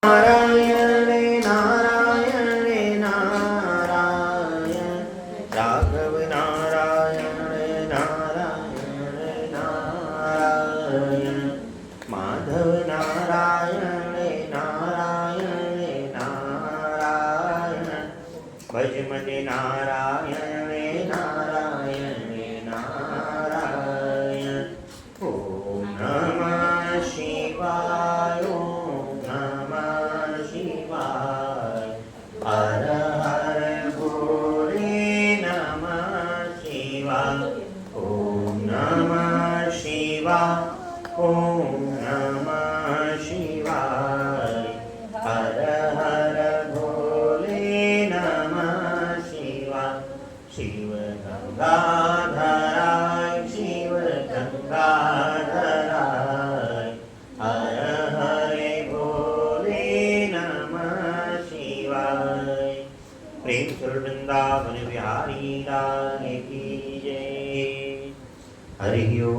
नारायण नारायण नारायण राघव नारायण नारायण नारायण माधव नारायण नारायण नारायण भज मज नारायण नारायण नारायण ओम नमः शिवाय ओम नमः शिवाय हर हर भोले नमः शिवाय ओम नमः शिवाय ओम नमः शिवाय हर हर भोले नमः शिवाय शिव गंगाधराय शिव गंगाधराय हर हरे भोले नमः शिवाय प्रेम से वृंदावन बिहारी लाल की जय हरि ओम।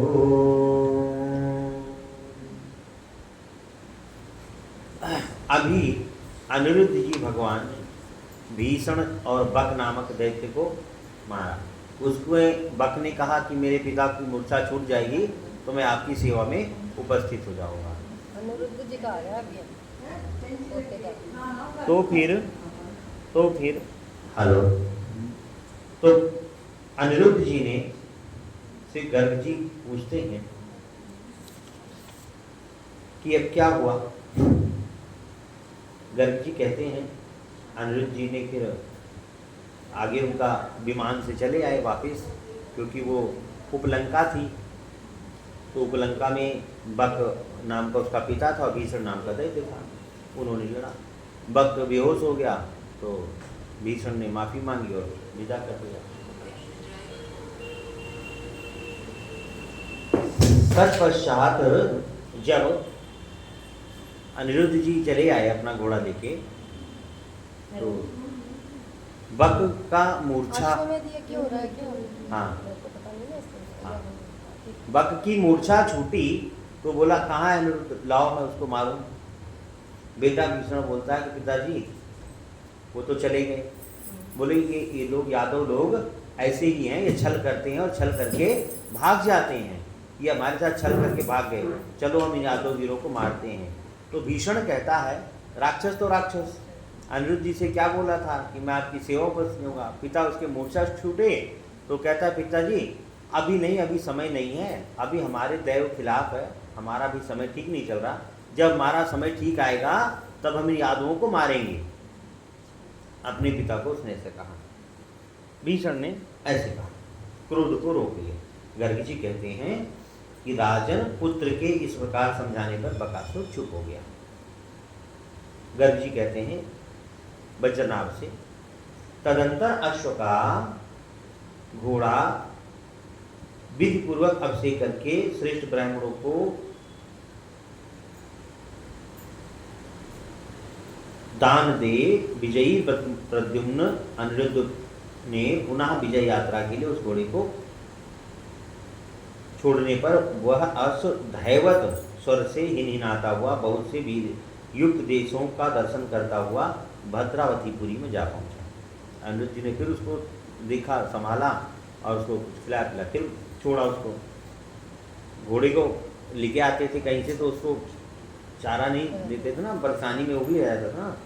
अभी अनिरुद्ध जी भगवान ने भीषण और बक नामक दैत्य को मारा। उसको बक ने कहा कि मेरे पिता की मूर्छा छूट जाएगी तो मैं आपकी सेवा में उपस्थित हो जाऊंगा। अनिरुद्ध जी का आ रहा है अभी। तो फिर हेलो तो अनिरुद्ध जी ने से गर्ग जी पूछते हैं कि अब क्या हुआ। गर्ग जी कहते हैं अनिरुद्ध जी ने फिर आगे उनका विमान से चले आए वापस, क्योंकि वो उपलंका थी तो उपलंका में बक नाम का उसका पिता था और भीषण नाम का दैत्य था। उन्होंने लड़ा, बक बेहोश हो गया तो भीषण ने माफी मांगी और विदा कर दिया। तत्पश्चात जब अनिरुद्ध जी चले आए अपना घोड़ा लेके तो बक का मूर्छा हाँ बक की मूर्छा छूटी तो बोला कहाँ है अनिरुद्ध, लाओ मैं उसको मारूं। बेटा भीषण बोलता है कि पिताजी वो तो चले गए। बोले ये लोग यादव लोग ऐसे ही हैं, ये छल करते हैं और छल करके भाग जाते हैं, ये हमारे साथ छल करके भाग गए, चलो हम इन यादव वीरों को मारते हैं। तो भीषण कहता है राक्षस तो राक्षस, अनिरुद्ध जी से क्या बोला था कि मैं आपकी सेवा पर दूंगा। पिता उसके मूर्छा छूटे तो कहता है पिताजी अभी नहीं, अभी समय नहीं है, अभी हमारे दैव खिलाफ है, हमारा भी समय ठीक नहीं चल रहा, जब हमारा समय ठीक आएगा तब हम इन यादवों को मारेंगे। अपने पिता को उसने ऐसे कहा, भीषण ने ऐसे कहा, क्रोध को रोक लिया। गर्ग जी कहते हैं कि राजन पुत्र के इस प्रकार समझाने पर बकासुर चुप हो गया। गर्ग जी कहते हैं वज्रनाभ से, तदंतर अश्व का घोड़ा विधि पूर्वक अभिषेक करके श्रेष्ठ ब्राह्मणों को दान दे विजयी प्रद्युम्न अनिरुद्ध ने पुनः विजय यात्रा के लिए उस घोड़े को छोड़ने पर वह असधैवत स्वर से हिनहिनाता हुआ बहुत से वीर युक्त देशों का दर्शन करता हुआ भद्रावतीपुरी में जा पहुंचा। अनिरुद्ध जी ने फिर उसको देखा, संभाला और उसको कुछ खिला पिला, फिर छोड़ा उसको। घोड़े को लेके आते थे कहीं से तो उसको चारा नहीं देते थे ना, बरसानी में वो भी रहता था ना।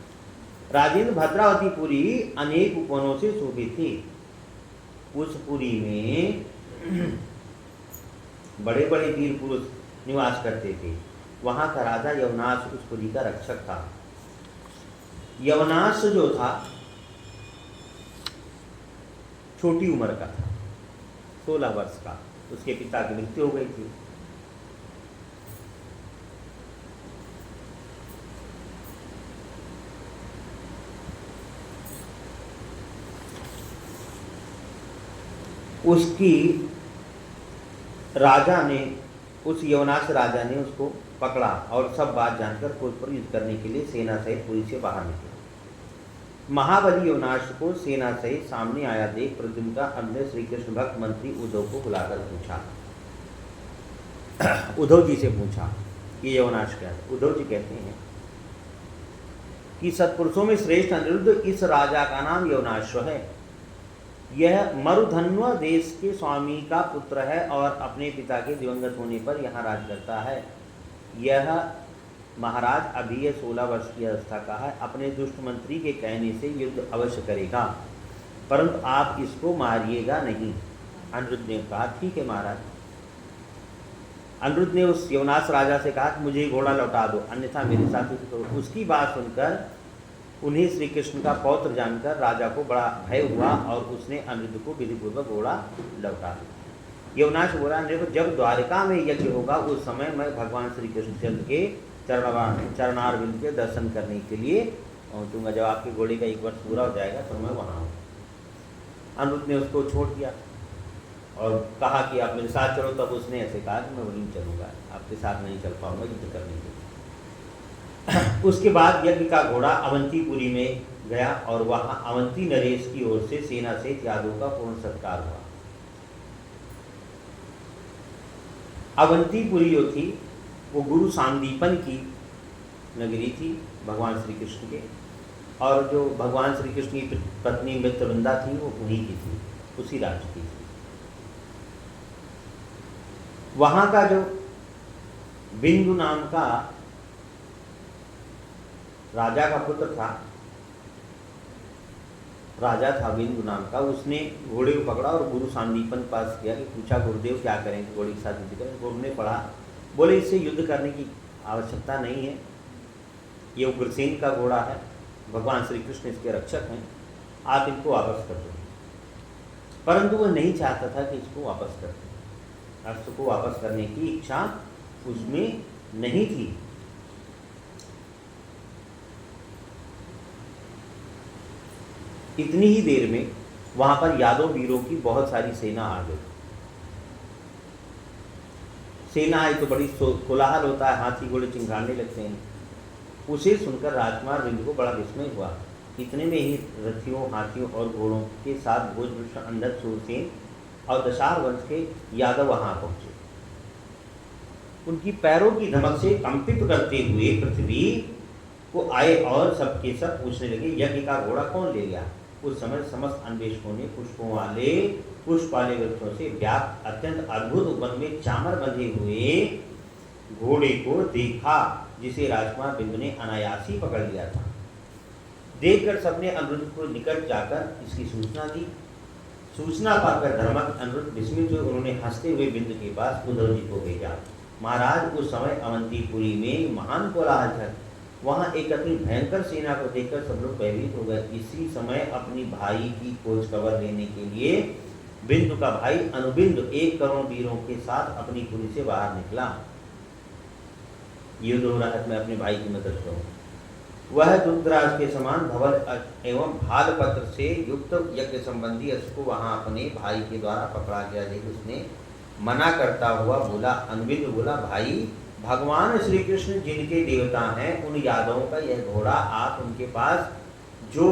राजेंद्र भद्रावतीपुरी अनेक उपवनों से शोभित थी। उस पुरी में बड़े बड़े वीर पुरुष निवास करते थे। वहाँ का राजा यवनाश उस पुरी का रक्षक था। यवनाश जो था छोटी उम्र का था, 16 वर्ष का, उसके पिता की मृत्यु हो गई थी। उसकी राजा ने, उस यवनाश राजा ने उसको पकड़ा और सब बात जानकर पुर पर युद्ध करने के लिए सेना सहित पुरी से बाहर निकला। महाबली यवनाश को सेना सहित सामने आया देख प्रद्युम्न का अन्य श्री कृष्ण भक्त मंत्री उद्धव को बुलाकर पूछा, उद्धव जी से पूछा कि यवनाश क्या है। उद्धव जी कहते हैं कि सत्पुरुषों में श्रेष्ठ अनिरुद्ध इस राजा का नाम यवनाश्व है। यह मरुधन्व देश के स्वामी का पुत्र है और अपने पिता के दिवंगत होने पर यहाँ राज करता है। यह महाराज अभी 16 वर्ष की अवस्था का है। अपने दुष्ट मंत्री के कहने से युद्ध अवश्य करेगा, परंतु आप इसको मारिएगा नहीं। अनिरुद्ध ने कहा ठीक है महाराज। अनिरुद्ध ने उस यवनाश राजा से कहा कि मुझे घोड़ा लौटा दो, अन्यथा मेरे साथ युद्ध करो। उसकी बात सुनकर उन्हें श्री कृष्ण का पौत्र जानकर राजा को बड़ा भय हुआ और उसने अनिरुद्ध को विधिपूर्वक घोड़ा लौटा दिया। यवनाश बोला, देखो जब द्वारिका में यज्ञ होगा उस समय मैं भगवान श्री कृष्णचंद्र के चरणारविंद के दर्शन करने के लिए पहुँचूंगा। जब आपके घोड़े का 1 वर्ष पूरा हो जाएगा तो मैं वहाँ हूँ। अनिरुद्ध ने उसको छोड़ दिया और कहा कि आप मेरे साथ चलो। तब उसने ऐसे कहा कि मैं वहीं चलूँगा, आपके साथ नहीं चल पाऊँगा युद्ध करने के लिए। उसके बाद यज्ञ का घोड़ा अवंतीपुरी में गया और वहाँ अवंती नरेश की ओर से सेना से यादवों का पूर्ण सत्कार हुआ। अवंतीपुरी जो थी वो गुरु सांदीपन की नगरी थी भगवान श्री कृष्ण के, और जो भगवान श्री कृष्ण की पत्नी मित्रवृंदा थी वो उन्हीं की थी, उसी राज्य की थी। वहाँ का जो बिंदु नाम का राजा का पुत्र था, राजा था बिंदु नाम का, उसने घोड़े को पकड़ा और गुरु सांदीपन पास किया कि पूछा गुरुदेव क्या करेंगे घोड़े के साथ युद्ध करें। गुरु ने पढ़ा, बोले इससे युद्ध करने की आवश्यकता नहीं है, ये उग्रसेन का घोड़ा है, भगवान श्री कृष्ण इसके रक्षक हैं, आप इनको वापस कर दो। परंतु वह नहीं चाहता था कि इसको वापस कर दो, अस्त्र को वापस करने की इच्छा उसमें नहीं थी। इतनी ही देर में वहां पर यादव वीरों की बहुत सारी सेना आ गई। सेना आई तो बड़ी कोलाहल होता है, हाथी घोड़े चिंगारने लगते हैं। उसे सुनकर राजकुमार बिंदु को बड़ा विस्मय हुआ। इतने में ही रथियों, हाथियों और घोड़ों के साथ भोजवृष, अंधक, सूरसेन और दशार वंश के यादव वहां पहुंचे। उनकी पैरों की धमक से कंपित करते हुए पृथ्वी को आए और सबके सब पूछने लगे यज्ञ का घोड़ा कौन ले गया। उस समय समस्त अन्वेषकों ने पुष्प वाले वृक्षों से व्याप्त अत्यंत अद्भुत वन में चामर बंधे हुए घोड़े को देखा, जिसे राजकुमार बिंदु ने अनायास ही पकड़ लिया था। देखकर सबने अनिरुद्ध को निकट जाकर इसकी सूचना दी। सूचना पाकर धर्मक अनिरुद्ध विस्मित हुए। उन्होंने हंसते हुए बिंदु के पास उद्धव जी को भेजा। महाराज उस समय अवंतीपुरी में महान कोलाहल था। वहाँ एक अपनी भयंकर सेना को देखकर सब लोग भयभीत हो गए। इसी समय अपनी भाई की खोज खबर लेने के लिए बिंदु का भाई अनुबिंदु 1 करोड़ वीरों के साथ अपनी पुरी से बाहर निकला। युद्ध हो रहा है, मैं अपने भाई की मदद करूं। वह दुर्धराज के समान धवल एवं भाल पत्र से युक्त यज्ञ संबंधी अस्त्र को वहां अपने भाई के द्वारा पकड़ा गया। देखिए उसने मना करता हुआ बोला, अनुबिंदु बोला, भाई भगवान श्री कृष्ण जिनके देवता हैं उन यादवों का यह घोड़ा, आप उनके पास जो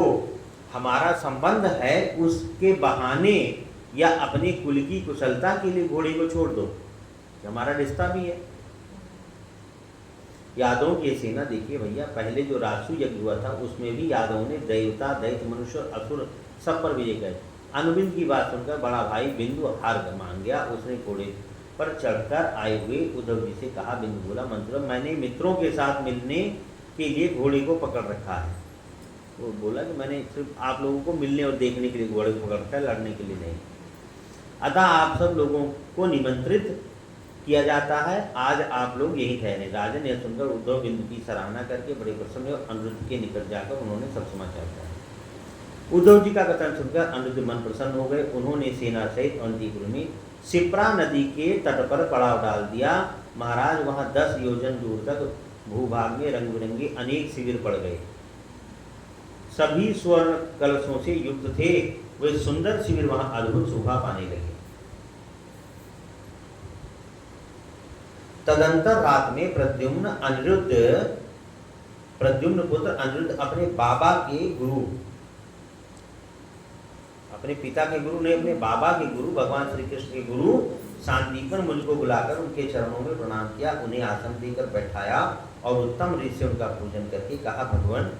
हमारा संबंध है उसके बहाने या अपने कुल की कुशलता के लिए घोड़े को छोड़ दो, हमारा रिश्ता भी है। यादवों की सेना देखिए भैया, पहले जो राजसू यज्ञ हुआ था उसमें भी यादवों ने देवता, दैत्य, मनुष्य और असुर सब पर विजय किया। अनुबिंद की बात सुनकर बड़ा भाई बिंदु हार मान गया। उसने घोड़े पर चढ़कर आए हुए उद्धव जी से कहा, बिंदु बोला, मंत्र मैंने मित्रों के साथ मिलने के लिए घोड़े को पकड़ रखा है। वो बोला कि मैंने सिर्फ आप लोगों को मिलने और देखने के लिए घोड़े को पकड़ रखा है, लड़ने के लिए नहीं। अतः आप सब लोगों को निमंत्रित किया जाता है, आज आप लोग यही ठहरे। राजन यह सुनकर उद्धव बिंदु की सराहना करके बड़े प्रसन्न हुए और अनिरुद्ध के निकट जाकर उन्होंने सब समाचार कहा। उद्धव जी का कथन सुनकर अनिरुद्ध मन प्रसन्न हो गए। उन्होंने सेना सहित अवंतीपुर में शिप्रा नदी के तट पर पड़ाव डाल दिया। महाराज वहां 10 योजन दूर तक भूभाग में रंग बिरंगे अनेक शिविर पड़ गए। सभी स्वर्ण कलशों से युक्त थे। वे सुंदर शिविर वहां अद्भुत शोभा पाने लगे। तदंतर रात में प्रद्युम्न पुत्र अनिरुद्ध अपने बाबा के गुरु, अपने पिता के गुरु ने अपने बाबा के गुरु भगवान श्री कृष्ण के गुरु सांदीपन मुनि को बुलाकर उनके चरणों में प्रणाम किया, उन्हें आसन देकर बैठाया और उत्तम रीत से उनका पूजन करके कहा, भगवान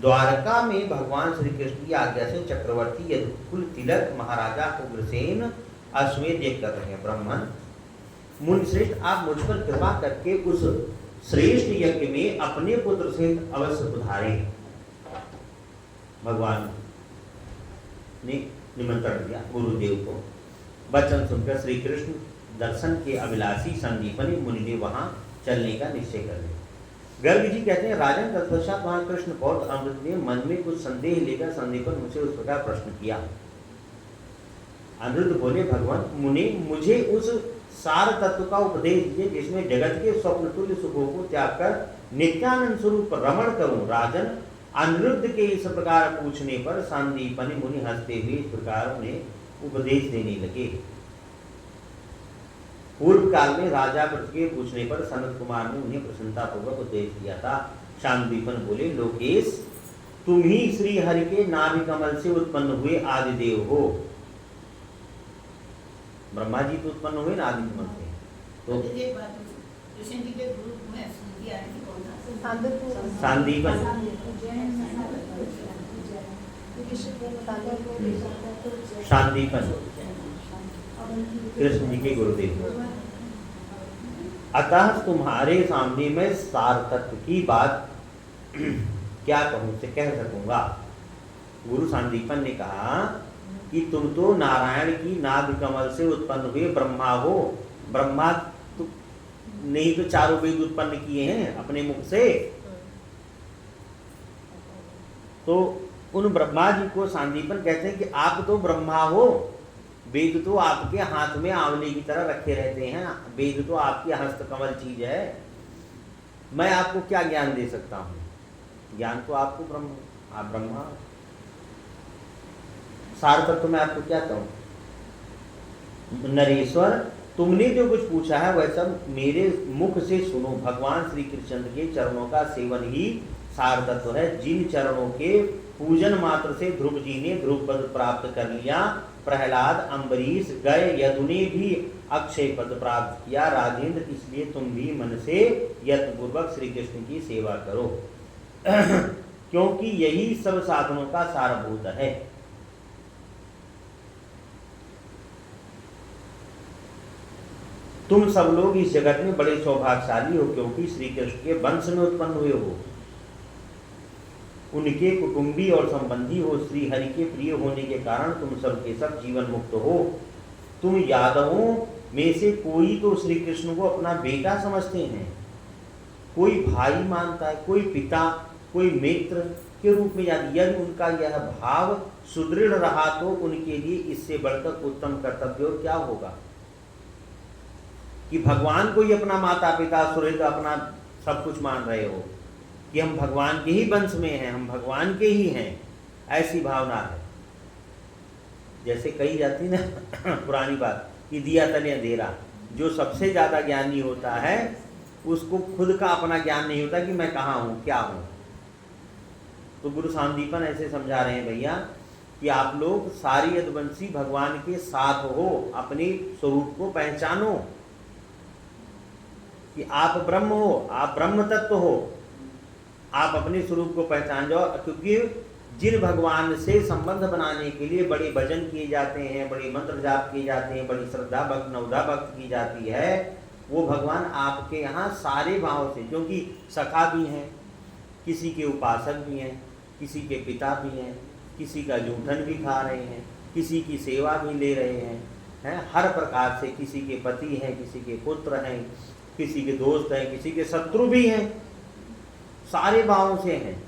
द्वारका में भगवान श्री कृष्ण की आज्ञा से चक्रवर्ती यदुकुल तिलक महाराजा उग्रसेन अश्वमेध यज्ञ कर रहे हैं। ब्राह्मण मुनि श्रेष्ठ, आप मुझ पर कृपा करके उस श्रेष्ठ यज्ञ में अपने पुत्र से अवश्य पधारें। भगवान ने निमंत्रण दिया गुरुदेव को। वचन सुनकर श्री कृष्ण दर्शन के अभिलाषी संदीपन मुनिदेव वहां चलने का निश्चय कर लिया। गर्ग जी कहते हैं, राजन तत्पश्चात वहां कृष्ण पौत्र अमृत ने मन में कुछ संदेह लेकर संदीपन मुझसे उस प्रकार प्रश्न किया। अनिरुद्ध बोले, भगवान मुनि, मुझे उस सार तत्व का उपदेश दीजिए जिसमें जगत के स्वप्न तुल्य सुखों को त्याग कर नित्यानंद स्वरूप रमण करूं। राजन अनिरुद्ध के इस प्रकार पूछने पर संदीपन मुनि हंसते हुए इस प्रकार उन्हें उपदेश देने लगे। पूर्व काल में राजा व्रत के पूछने पर सनत कुमार ने उन्हें प्रसन्नता पूर्वक उपदेश दिया था। शांतिपन बोले, लोकेश, तुम ही श्री हरि के नाभि कमल से उत्पन्न हुए आदि देव हो। ब्रह्मा जी तो उत्पन्न हुए ना आदि कमल से, तो शांतिपन शांतिपन कृष्ण जी के गुरुदेव। अतः तुम्हारे सामने मैं सार तत्व की बात क्या कहूं से कह सकूंगा। गुरु संदीपन ने कहा कि तुम तो नारायण की नाभि कमल से उत्पन्न हुए ब्रह्मा हो। ब्रह्मा तो नहीं तो चारों वेद उत्पन्न किए हैं अपने मुख से। तो उन ब्रह्मा जी को संदीपन कहते हैं कि आप तो ब्रह्मा हो। वेद तो आपके हाथ में आंवले की तरह रखे रहते हैं। वेद तो आपकी हस्तकमल चीज है। मैं आपको क्या ज्ञान दे सकता हूँ? ज्ञान तो आपको ब्रह्म, आप ब्रह्मा। सार तत्व मैं आपको क्या कहूँ? नरेश्वर, तुमने जो कुछ पूछा है वह सब मेरे मुख से सुनो। भगवान श्री कृष्ण के चरणों का सेवन ही सार तत्व है। जिन चरणों के पूजन मात्र से ध्रुव जी ने ध्रुव पद प्राप्त कर लिया, प्रहलाद, अम्बरीश, गय, यदु ने भी अक्षय पद प्राप्त किया। राजेंद्र, इसलिए तुम भी मन से यत्नपूर्वक श्री कृष्ण की सेवा करो क्योंकि यही सब साधनों का सारभूत है। तुम सब लोग इस जगत में बड़े सौभाग्यशाली हो क्योंकि श्री कृष्ण के वंश में उत्पन्न हुए हो, उनके कुटुंबी और संबंधी हो। श्री हरि के प्रिय होने के कारण तुम सब के सब जीवन मुक्त हो। तुम यादवों में से कोई तो श्री कृष्ण को अपना बेटा समझते हैं, कोई भाई मानता है, कोई पिता, कोई मित्र के रूप में। यदि उनका यह भाव सुदृढ़ रहा तो उनके लिए इससे बढ़कर उत्तम कर्तव्य और क्या होगा कि भगवान को ही अपना माता पिता सुहृद अपना सब कुछ मान रहे हो कि हम भगवान के ही वंश में हैं, हम भगवान के ही हैं, ऐसी भावना है। जैसे कही जाती ना पुरानी बात कि दिया तले अंधेरा। जो सबसे ज्यादा ज्ञानी होता है उसको खुद का अपना ज्ञान नहीं होता कि मैं कहाँ हूँ, क्या हूँ। तो गुरु संदीपन ऐसे समझा रहे हैं भैया कि आप लोग सारी यदुवंशी भगवान के साथ हो, अपने स्वरूप को पहचानो कि आप ब्रह्म हो, आप ब्रह्म तत्व हो। आप अपने स्वरूप को पहचान जाओ क्योंकि जिन भगवान से संबंध बनाने के लिए बड़े भजन किए जाते हैं, बड़े मंत्र जाप किए जाते हैं, बड़ी श्रद्धा भक्त नवधा भक्त की जाती है, वो भगवान आपके यहाँ सारे भाव से, क्योंकि सखा भी हैं, किसी के उपासक भी हैं, किसी के पिता भी हैं, किसी का जूठन भी खा रहे हैं, किसी की सेवा भी ले रहे हैं, हर प्रकार से। किसी के पति हैं, किसी के पुत्र हैं, किसी के दोस्त हैं, किसी के शत्रु भी हैं, सारे भावों से हैं।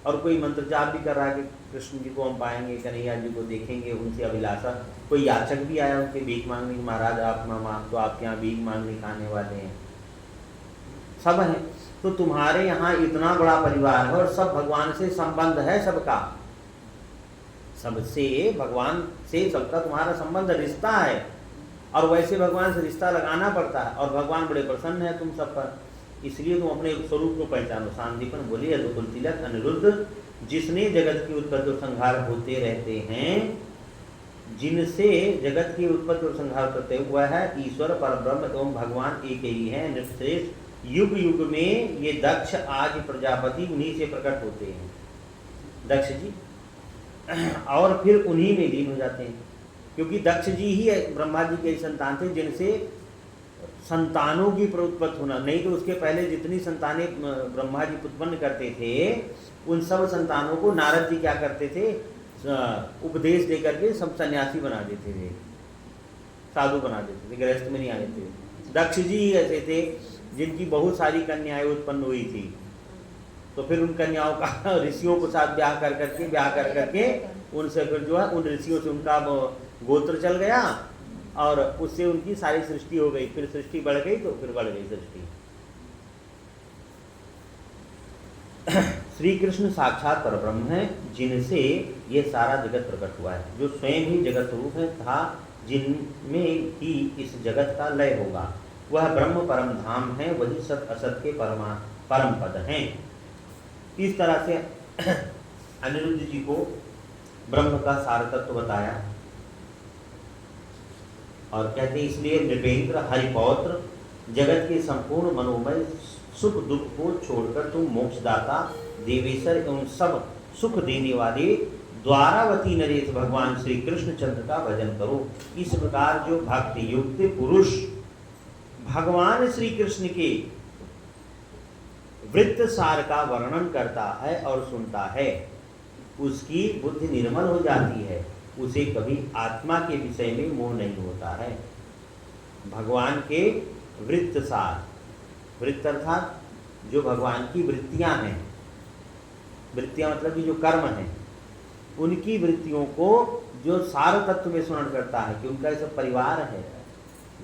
और कोई मंत्र जाप भी कर रहा है कि कृष्ण जी को हम पाएंगे, कन्हैया जी को देखेंगे, उनसे अभिलाषा। कोई याचक भी आया उनके भीख मांगने, महाराज आप तो आपके यहाँ भीख मांगने खाने वाले हैं, सब हैं। तो तुम्हारे यहाँ इतना बड़ा परिवार है और सब भगवान से संबंध है सबका, सबसे भगवान से सबका तुम्हारा संबंध रिश्ता है। और वैसे भगवान से रिश्ता लगाना पड़ता है और भगवान बड़े प्रसन्न है तुम सब पर, इसलिए तुम अपने स्वरूप को पहचानो। सांदीपन बोले, यदुकुल तिलक अनिरुद्ध, जिसने जगत की उत्पत्ति और संहार होते रहते हैं, जिनसे जगत की उत्पत्ति और संहार करते हुआ है, ईश्वर परब्रह्म एवं भगवान एक ही है, निर्श्रेष्ठ। युग युग में ये दक्ष आज प्रजापति उन्हीं से प्रकट होते हैं। दक्ष जी, और फिर उन्हीं में लीन हो जाते हैं, क्योंकि दक्ष जी ही ब्रह्मा जी के संतान थे जिनसे संतानों की प्रउत्पत्ति होना। नहीं तो उसके पहले जितनी संतानें ब्रह्मा जी उत्पन्न करते थे उन सब संतानों को नारद जी क्या करते थे, उपदेश देकर के सब सन्यासी बना देते थे, साधु बना देते थे, गृहस्थ में नहीं आए थे। दक्ष जी ही ऐसे थे जिनकी बहुत सारी कन्याएं उत्पन्न हुई थी, तो फिर उन कन्याओं का ऋषियों के साथ ब्याह कर करके उनसे फिर जो है उन ऋषियों से उनका गोत्र चल गया और उससे उनकी सारी सृष्टि हो गई। फिर सृष्टि बढ़ गई तो फिर बढ़ गई सृष्टि। श्री कृष्ण साक्षात परब्रह्म है जिनसे ये सारा जगत प्रकट हुआ है, जो स्वयं ही जगत रूप है तथा जिनमें ही इस जगत का लय होगा। वह ब्रह्म परम धाम है, वही सत असत के परम पद हैं। इस तरह से अनिरुद्ध जी को ब्रह्म का सार तत्व बताया और कहते इसलिए नृपेंद्र हरिपौत्र जगत के संपूर्ण मनोमय सुख दुख को छोड़कर तुम मोक्षदाता देवेश्वर एवं सब सुख देने वाले द्वारावती नरेश भगवान श्री कृष्ण चंद्र का भजन करो। इस प्रकार जो भक्ति युक्त पुरुष भगवान श्री कृष्ण के वृत्त सार का वर्णन करता है और सुनता है, उसकी बुद्धि निर्मल हो जाती है, उसे कभी आत्मा के विषय में मोह नहीं होता है। भगवान के वृत्त सार, वृत्त अर्थात जो भगवान की वृत्तियां हैं, वृत्तियां मतलब कि जो कर्म हैं, उनकी वृत्तियों को जो सार तत्व में स्मरण करता है कि उनका ऐसा परिवार है,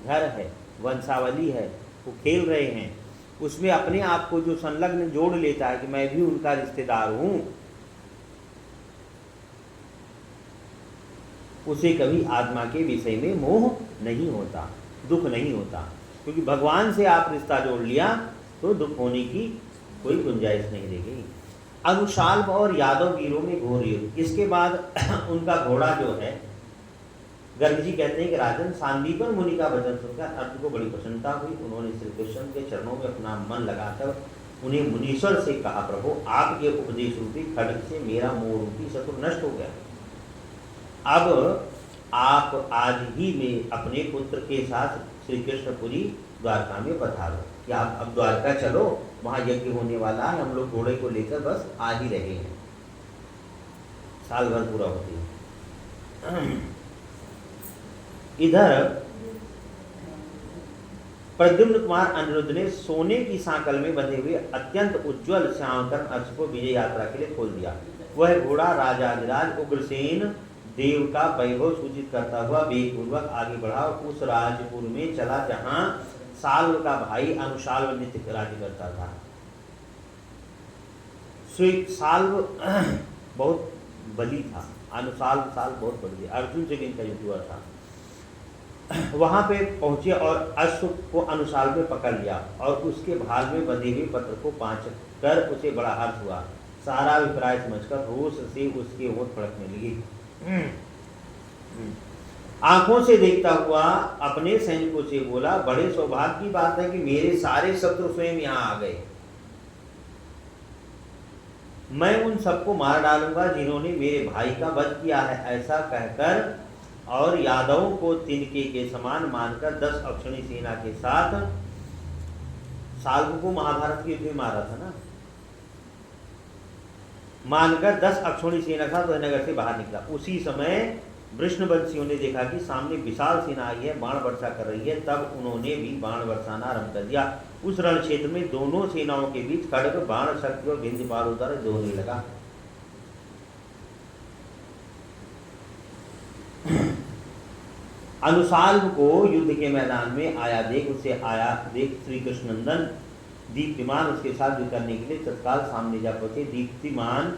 घर है, वंशावली है, वो खेल रहे हैं, उसमें अपने आप को जो संलग्न जोड़ लेता है कि मैं भी उनका रिश्तेदार हूं, उसे कभी आत्मा के विषय में मोह नहीं होता, दुख नहीं होता, क्योंकि भगवान से आप रिश्ता जोड़ लिया तो दुख होने की कोई गुंजाइश नहीं रह गई। अनुशाल्व और यादव वीरों में घोर युद्ध। इसके बाद उनका घोड़ा जो है, गर्ग जी कहते हैं कि राजन सांदीपन मुनि का वचन सुनकर अर्जुन को बड़ी प्रसन्नता हुई। उन्होंने श्री कृष्ण के चरणों में अपना मन लगाकर उन्हें मुनीश्वर से कहा, प्रभु आपके उपदेश रूपी खड्ग से मेरा मोह रूपी शत्रु नष्ट हो गया। अब आप आज ही में अपने पुत्र के साथ श्री कृष्णपुरी द्वारका में पधारो, कि आप अब द्वारका चलो, वहाँ यज्ञ होने वाला है, हम लोग घोड़े को लेकर बस आ ही रहे हैं, साल भर पूरा होती है। इधर प्रद्युम्न कुमार अनिरुद्ध ने सोने की सांकल में बंधे हुए अत्यंत उज्ज्वल श्यामकर्ण अश्व को विजय यात्रा के लिए खोल दिया। वह घोड़ा राजाधिराज उग्रसेन देव का वैभव सूचित करता हुआ वेगपूर्वक आगे बढ़ा और उस राजपुर में चला जहां साल्व का भाई अनुशाल्व नित्य राज्य करता था। साल्व बहुत बली था, अनुशाल्व साल बहुत बली, अर्जुन से भी इनका युद्ध हुआ था। वहां पे पहुंचे और अश्व को अनुशाल्व में पकड़ लिया और उसके भाल में बंधे हुए पत्र को पांच कर उसे बड़ा हर्ष हुआ। सारा अभिप्राय समझकर रोष से उसके होंठ फड़कने लगी। आंखों से देखता हुआ अपने सैनिकों से बोला, बड़े सौभाग्य की बात है कि मेरे सारे शत्रु स्वयं यहाँ आ गए। मैं उन सबको मार डालूंगा जिन्होंने मेरे भाई का वध किया है। ऐसा कहकर और यादवों को तिनके के समान मानकर 10 अक्षणी सेना के साथ, साल्व को महाभारत के युद्ध में मारा था ना, मानकर 10 अक्षोणी सेना का तो नगर से बाहर निकला। उसी समय वृष्णवंशियों ने देखा कि सामने विशाल सेना आई है, बाण वर्षा कर रही है। तब उन्होंने भी बाण वर्षाना आरंभ कर दिया। उस रण क्षेत्र में दोनों सेनाओं के बीच खड्ग बाण शक्ति और भिंद पारोदर दोहने लगा। अनुशाल्व को युद्ध के मैदान में आया देख श्री कृष्ण नंदन दीप्तिमान उसके साथ युद्ध करने के लिए तत्काल सामने जा पहुंचे। दीप्तिमान